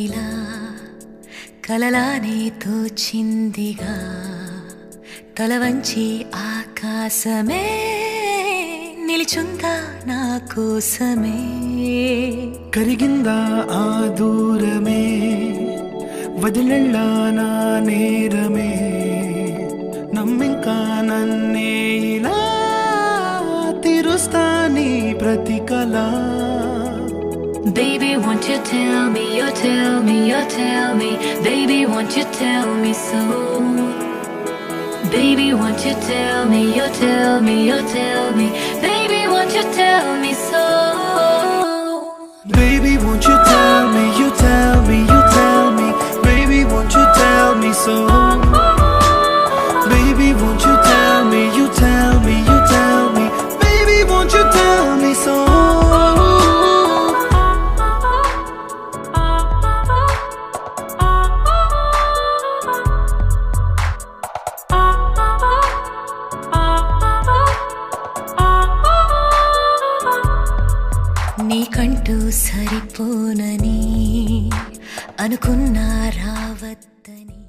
ఇలా కలలానే తోచిందిగా తల వంచి ఆకాశమే నిలిచుందా నా కోసమే కరిగిందా ఆ దూరమే వదిలెళ్ళా నా నేరమే నమ్మింకా నన్నే ఇలా తీరుస్తా నీ ప్రతి కళ Baby, won't you tell me, you tell me, you tell me Baby, won't you tell me so Baby, won't you tell me, you tell me, you tell me Baby, won't you tell me so Baby, won't you tell me, you tell me, you tell me Baby, won't you tell me so Baby, won't you tell me, you tell me, you tell me Baby, won't you tell me so నీకంటూ సరిపోనని అనుకున్నా రావద్దని